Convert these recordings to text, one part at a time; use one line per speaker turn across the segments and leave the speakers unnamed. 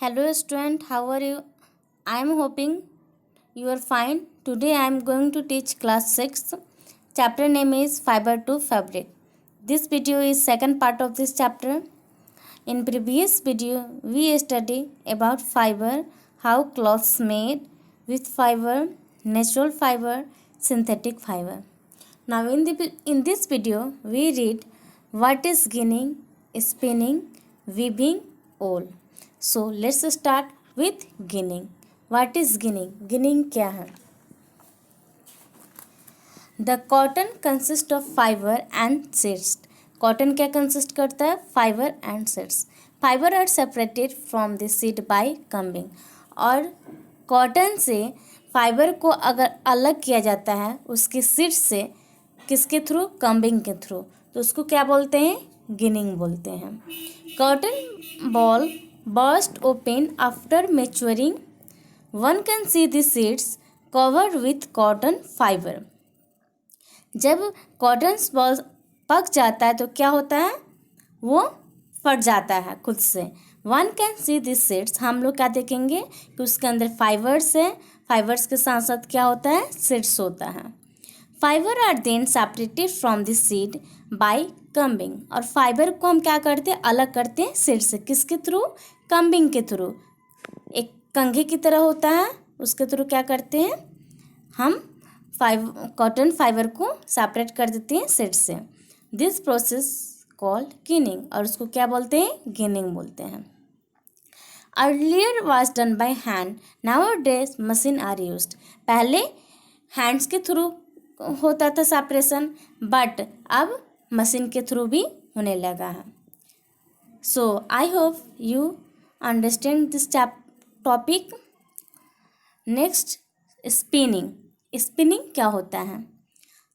Hello student, how are you? I am hoping you are fine. Today I am going to teach class 6. Chapter name is Fiber to Fabric. This video is second part of this chapter. In previous video we study about fiber, how cloths made with fiber, natural fiber, synthetic fiber. Now in this video we read what is ginning, spinning, weaving, wool. So let's start with ginning. What is ginning? Ginning क्या है? The cotton consists of fiber and seeds. Cotton क्या consist करता है? Fiber and seeds. Fiber are separated from the seed by combing. और cotton से fibre को अगर अलग किया जाता है उसके सीड से किसके थ्रू? कम्बिंग के थ्रू. तो उसको क्या बोलते हैं? गिनिंग बोलते हैं. Cotton ball burst open after maturing. One can see the seeds covered with cotton fiber. जब कॉटन बॉल पक जाता है तो क्या होता है? वो फट जाता है खुद से. One can see this seeds. हम लोग क्या देखेंगे कि उसके अंदर फाइबर्स है. फाइबर्स के साथ साथ क्या होता है? सीड्स होता है. Fibre are then separated from the seed by combing. और फाइबर को हम क्या करते हैं? अलग करते हैं सीड से. किसके थ्रू? कम्बिंग के थ्रू. एक कंघी की तरह होता है, उसके थ्रू क्या करते हैं? हम कॉटन फाइबर को सेपरेट कर देते हैं सीड से. This process called ginning. और उसको क्या बोलते हैं? गिनिंग बोलते हैं. Earlier was done by hand, nowadays machine are used. पहले हैंड्स के थ्रू होता था सेपरेशन, बट अब मशीन के थ्रू भी होने लगा है. So I hope you understand this topic. Next, spinning. Spinning क्या होता है?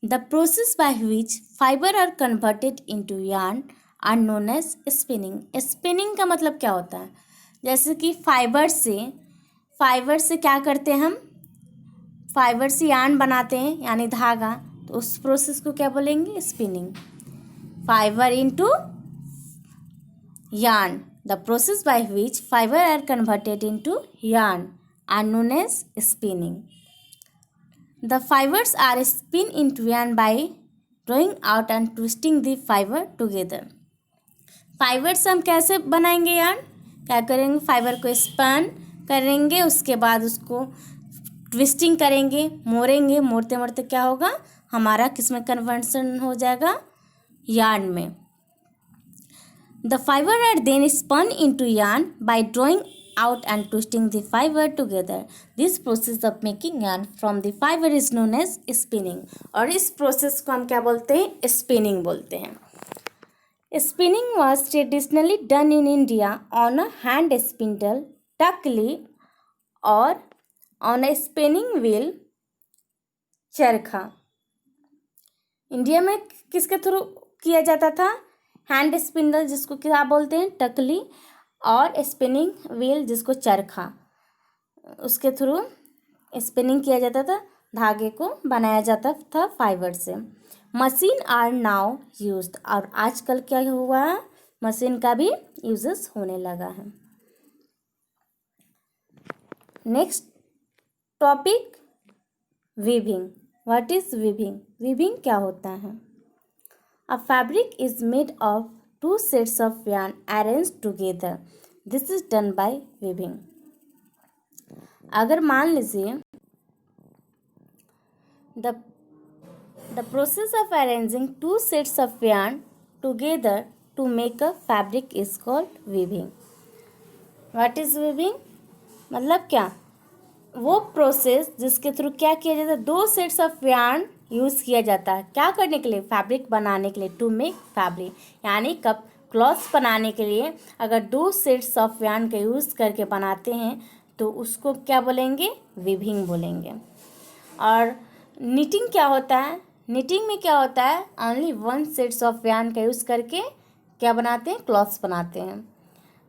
The process by which fibre are converted into yarn are known as spinning. Spinning का मतलब क्या होता है? जैसे कि फाइबर से क्या करते हैं हम? फाइबर से यार्न बनाते हैं यानी धागा. तो उस प्रोसेस को क्या बोलेंगे? Spinning. Fibre into yarn. The process by which fiber are converted into yarn are known as spinning. The fibers are spun into yarn by drawing out and twisting the fiber together. Fibre से हम कैसे बनाएंगे yarn? क्या करेंगे? Fibre को spun करेंगे, उसके बाद उसको ट्विस्टिंग करेंगे, मोड़ेंगे. मोड़ते मोड़ते क्या होगा? हमारा किस में कन्वर्सन हो जाएगा? यार्न में. The fiber are then spun into yarn by drawing out and twisting the fiber together. This process of making yarn from the fiber is known as spinning. और इस प्रोसेस को हम क्या बोलते हैं? स्पिनिंग बोलते हैं. Spinning was traditionally done in India on a hand spindle, tuckly, और on a spinning wheel, चरखा. इंडिया में किसके थ्रू किया जाता था? हैंड स्पिंडल जिसको क्या बोलते हैं? टकली, और स्पिनिंग व्हील जिसको चरखा. उसके थ्रू स्पिनिंग किया जाता था, धागे को बनाया जाता था फाइबर से. Machine are now used. और आजकल क्या हुआ है? मशीन का भी यूजेस होने लगा है. Next topic, weaving. What is weaving? Weaving क्या होता है? A fabric is made of two sets of yarn arranged together. This is done by weaving. अगर मान लीजिए the process of arranging two sets of yarn together to make a fabric is called weaving. What is weaving? मतलब क्या? वो process जिसके through क्या किया जाता है? दो सेट्स ऑफ यार्न यूज़ किया जाता है. क्या करने के लिए? फैब्रिक बनाने के लिए. टू मेक फैब्रिक यानी कब क्लॉथ्स बनाने के लिए अगर दो सेट्स ऑफ यार्न का यूज़ करके बनाते हैं तो उसको क्या बोलेंगे? वीविंग बोलेंगे. और निटिंग क्या होता है? निटिंग में क्या होता है? Only one sets of yarn का यूज़ करके क्या बनाते हैं? क्लॉथ्स बनाते हैं.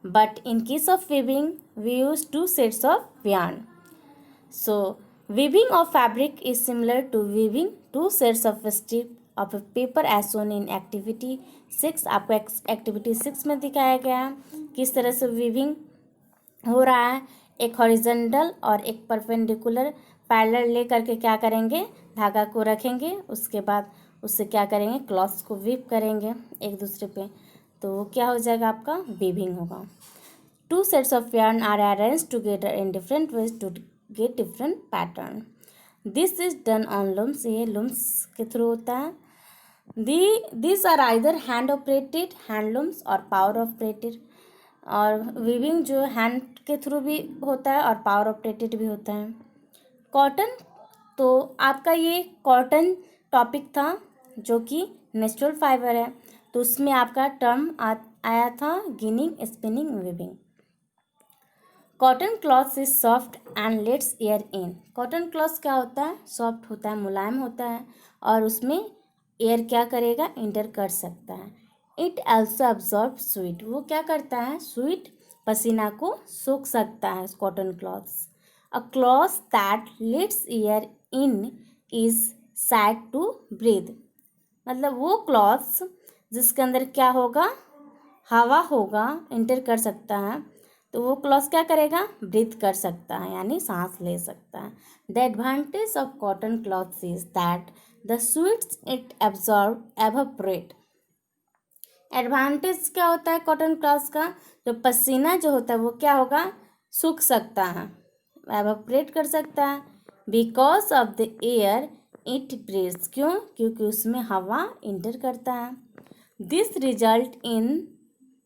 But in case of weaving we use two sets of yarn. So, weaving of fabric is similar to weaving two sets of strip of paper as shown in activity 6. आपको activity 6 में दिखाया गया है किस तरह से weaving हो रहा है, एक हॉरिजॉन्टल और एक परपेंडिकुलर पैरेलल ले करके क्या करेंगे, धागा को रखेंगे, उसके बाद उससे क्या करेंगे, क्लॉथ्स को वीव करेंगे एक दूसरे पे, तो वो क्या हो जाएगा, आपका वीविंग होगा। Two sets of yarn are arranged together in different ways to get different pattern. This is done on looms, ये लूम्स के थ्रू होता है। These are either hand operated handlooms और पावर ऑपरेटेड, और वीविंग जो hand के through भी होता है और पावर ऑपरेटेड भी होता है। कॉटन, तो आपका ये कॉटन टॉपिक था जो कि नेचुरल फाइबर है, तो उसमें आपका टर्म आया था ginning, spinning, weaving. Cotton cloth is soft and let's air in. Cotton cloth क्या होता है, सॉफ्ट होता है, मुलायम होता है, और उसमें एयर क्या करेगा, इंटर कर सकता है। इट ऑल्सो अब्जॉर्ब स्वीट, वो क्या करता है, स्वीट पसीना को सोख सकता है cotton clothes. A cloth that lets air in is said to breathe, मतलब वो क्लॉथ्स जिसके अंदर क्या होगा, हवा होगा, इंटर कर सकता है, तो वो क्लॉथ क्या करेगा, ब्रीथ कर सकता है, यानी सांस ले सकता है। The advantage of cotton clothes is that the sweats it absorb evaporate. Advantage क्या होता है कॉटन क्लॉथ्स का, जो पसीना जो होता है वो क्या होगा, सूख सकता है, एवपोरेट कर सकता है। Because of the air it breathes, क्यों, क्योंकि उसमें हवा इंटर करता है। This result in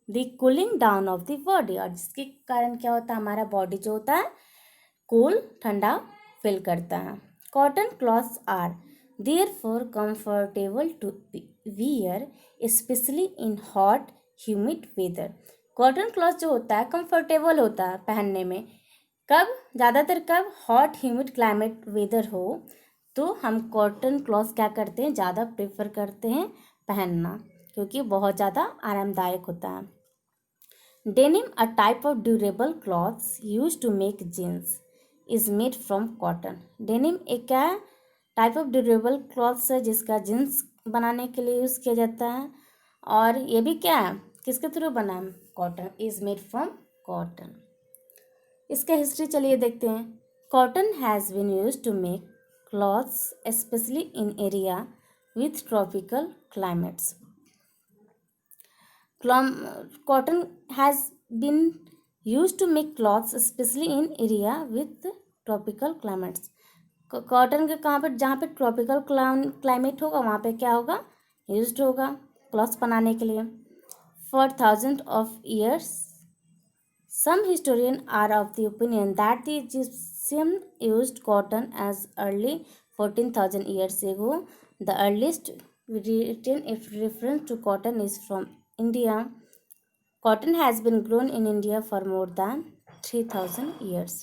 the cooling down of the body, और जिसके कारण क्या होता है, हमारा बॉडी जो होता है कूल, ठंडा फील करता है। Cotton clothes are therefore comfortable to wear specially in hot humid weather. Cotton cloth जो होता है कंफर्टेबल होता है पहनने में, कब, ज़्यादातर कब, हॉट ह्यूमिड क्लाइमेट वेदर हो, तो हम कॉटन क्लॉथ क्या करते हैं, ज़्यादा प्रेफर करते हैं पहनना, क्योंकि बहुत ज़्यादा आरामदायक होता है। Denim, a type of durable clothes use to make jeans, is made from cotton. Denim एक क्या है, टाइप ऑफ ड्यूरेबल क्लॉथ्स है जिसका जीन्स बनाने के लिए यूज़ किया जाता है, और ये भी क्या है, किसके थ्रू बना है, cotton, is made from cotton. इसका हिस्ट्री चलिए देखते हैं। Cotton has been use to make clothes specially in area with tropical climates. Cotton has been used to make cloths especially in area with tropical climates. Cotton के कहाँ पर, जहाँ पे tropical climate होगा वहाँ पे क्या होगा, यूज्ड होगा क्लॉथ्स बनाने के लिए। For thousand of years some historian are of the opinion that the Egyptian used cotton as early 14,000 years ago. The earliest written reference to cotton is from India. Cotton has been grown in India for more than 3,000 years.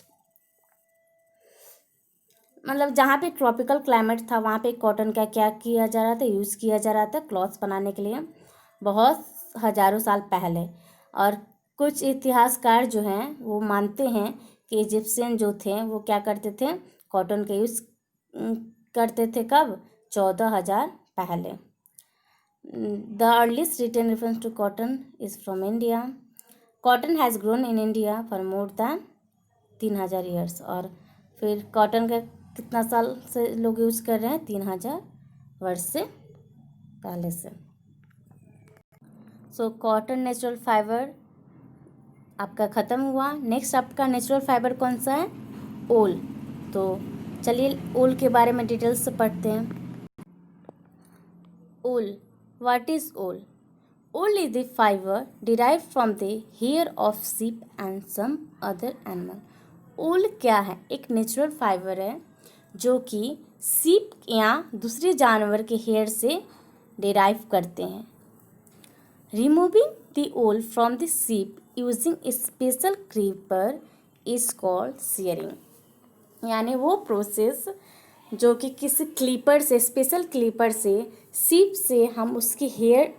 मतलब जहाँ पे tropical climate था वहाँ पे cotton का क्या किया जा रहा था, यूज़ किया जा रहा था क्लॉथ्स बनाने के लिए, बहुत हज़ारों साल पहले। और कुछ इतिहासकार जो हैं वो मानते हैं कि इजिप्शियन जो थे वो क्या करते थे, कॉटन का यूज़ करते थे, कब, 14,000 पहले। The earliest written reference to cotton is from India. Cotton has grown in India for more than 3,000 years. और फिर कॉटन का कितना साल से लोग यूज़ कर रहे हैं, 3,000 वर्ष से पहले से। सो कॉटन नेचुरल फाइबर आपका ख़त्म हुआ। नेक्स्ट आपका नेचुरल फाइबर कौन सा है, ओल। तो चलिए ओल के बारे में डिटेल्स से पढ़ते हैं। ओल, what is wool? Wool is the fiber derived from the hair of sheep and some other animal. wool क्या है, एक नेचुरल फाइबर है जो कि सीप या दूसरे जानवर के हेयर से डिराइव करते हैं। Removing the wool from the sheep using A special creeper is called shearing, यानी वो प्रोसेस जो कि किसी क्लीपर से, स्पेशल क्लीपर से, सीप से हम उसकी हेयर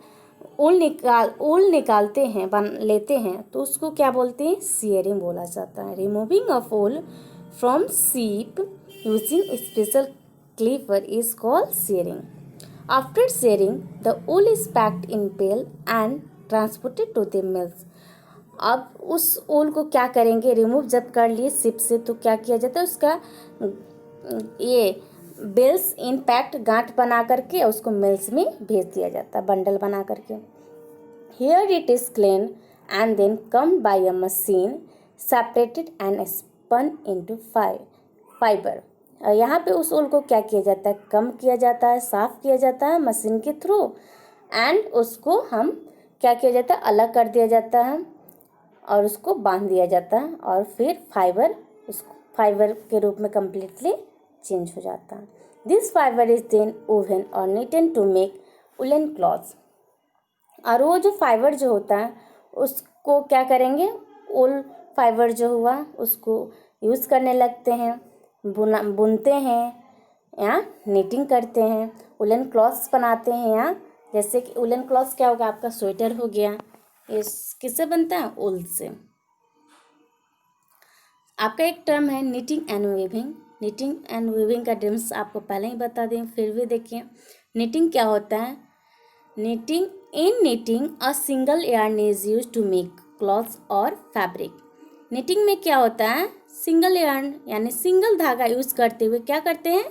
ओल निकालते हैं, लेते हैं, तो उसको क्या बोलते हैं, शेयरिंग बोला जाता है। Removing of wool from sheep using special clipper is called shearing. After shearing the wool is packed in bale and transported to the mills. अब उस ऊल को क्या करेंगे, रिमूव जब कर लिए शिप से तो क्या किया जाता है, उसका ये बेल्स इन पैक्ट गांठ बना करके उसको मिल्स में भेज दिया जाता है बंडल बना करके। Here it is clean and then comb by a machine separated and spun into fibre. यहाँ पे उस ऊल को क्या किया जाता है, कम किया जाता है, साफ किया जाता है मशीन के थ्रू, एंड उसको हम क्या किया जाता है, अलग कर दिया जाता है और उसको बांध दिया जाता है और फिर उसको फाइबर के रूप में कम्प्लीटली चेंज हो जाता है। This fibre is then woven और knitted to make woollen clothes. और वो जो फाइबर जो होता है उसको क्या करेंगे, वूल फाइबर जो हुआ उसको यूज़ करने लगते हैं, बुनते हैं या निटिंग करते हैं, वुलन क्लॉथ्स बनाते हैं। या जैसे कि वुलन क्लॉथ्स क्या होगा, आपका स्वेटर हो गया, ये किससे बनता है, वूल से। आपका एक टर्म है knitting and weaving. Knitting and weaving का टर्म्स आपको पहले ही बता दें, फिर भी देखिए निटिंग क्या होता है। Knitting, in knitting a single yarn is use to make clothes और फैब्रिक। निटिंग में क्या होता है, सिंगल yarn यानी सिंगल धागा यूज करते हुए क्या करते हैं,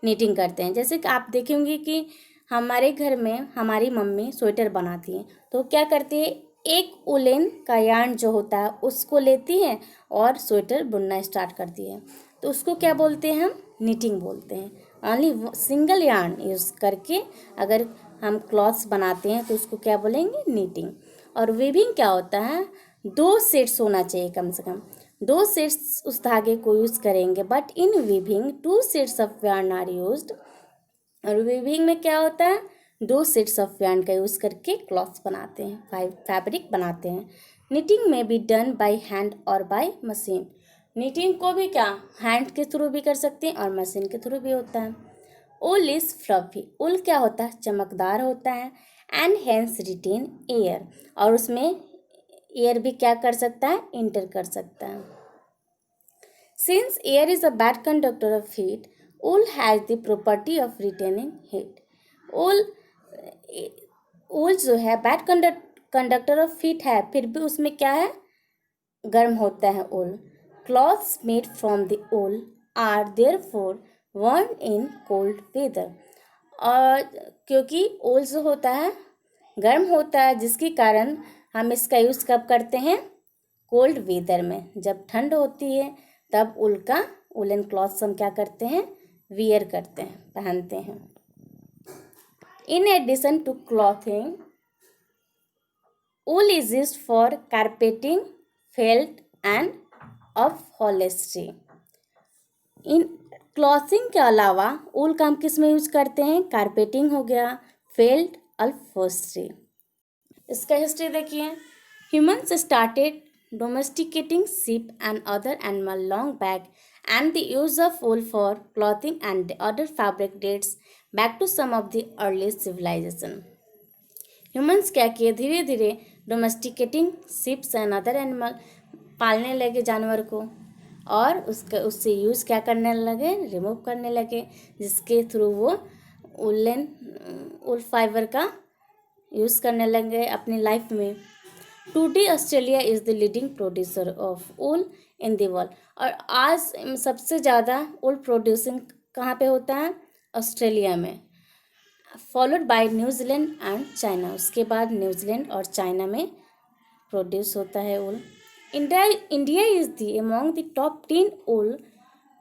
निटिंग करते हैं। जैसे कि आप देखेंगे कि हमारे घर में हमारी मम्मी स्वेटर बनाती हैं तो क्या करती है, एक उलेन का यार्न जो होता है उसको लेती है और स्वेटर बुनना स्टार्ट करती है, तो उसको क्या बोलते हैं, हम निटिंग बोलते हैं। ओनली सिंगल यार्न यूज़ करके अगर हम क्लॉथ्स बनाते हैं तो उसको क्या बोलेंगे, निटिंग। और वीविंग क्या होता है, 2 सेट्स होना चाहिए कम से कम, 2 सेट्स उस धागे को यूज़ करेंगे। But in weaving 2 sets of yarn are used. और वीविंग में क्या होता है, 2 सेट्स ऑफ यार्न का यूज़ करके क्लॉथ्स बनाते हैं, फैब्रिक बनाते हैं। निटिंग में बी डन बाय हैंड और बाय मशीन। निटिंग को भी क्या हैंड के थ्रू भी कर सकते हैं और मशीन के थ्रू भी होता है। ऊल इज फ्लफी, ऊल क्या होता है, चमकदार होता है, एंड हेंस रिटेन एयर, और उसमें एयर भी क्या कर सकता है, इंटर कर सकता है। Since air is a bad conductor of heat, wool has the property of retaining heat. wool wool जो है बैड कंडक्टर ऑफ हीट है, फिर भी उसमें क्या है, गर्म होता है wool. Cloths made from the wool are therefore worn in cold weather. और क्योंकि wool जो होता है गर्म होता है, जिसके कारण हम इसका यूज़ कब करते हैं, कोल्ड वेदर में, जब ठंड होती है तब ऊल का वुलन क्लॉथ्स हम क्या करते हैं, वियर करते हैं, पहनते हैं। In addition to clothing, wool is used for carpeting, felt and upholstery. इन क्लॉथिंग के अलावा ऊल का हम किस में यूज करते हैं, कारपेटिंग हो गया, फेल्ट, अपहोल्स्ट्री। इसका हिस्ट्री देखिए, humans started domesticating sheep and other animal long back, and the use of wool for clothing and other fabric dates back to some of the early civilization. Humans क्या किए, धीरे धीरे domesticating sheep and other animal, पालने लगे जानवर को, और उससे यूज़ क्या करने लगे, रिमूव करने लगे, जिसके थ्रू वो वूल फाइबर का यूज़ करने लगे अपनी लाइफ में। Today Australia is the leading producer of wool in the world. और आज सबसे ज़्यादा वूल प्रोड्यूसिंग कहाँ पे होता है, ऑस्ट्रेलिया में, followed by New Zealand and China. उसके बाद न्यूजीलैंड और चाइना में प्रोड्यूस होता है wool. India is the among the top 10 wool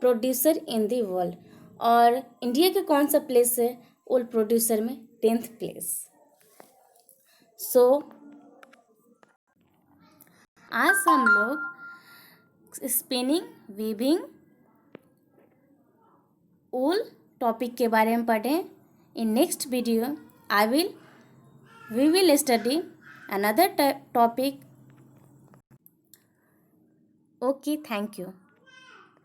producer in the world. और इंडिया के कौन सा प्लेस है वूल प्रोड्यूसर में, 10th प्लेस। सो आज हम लोग स्पिनिंग, वीविंग, वूल टॉपिक के बारे में पढ़ें। In next video we will study another topic. Okay, thank you.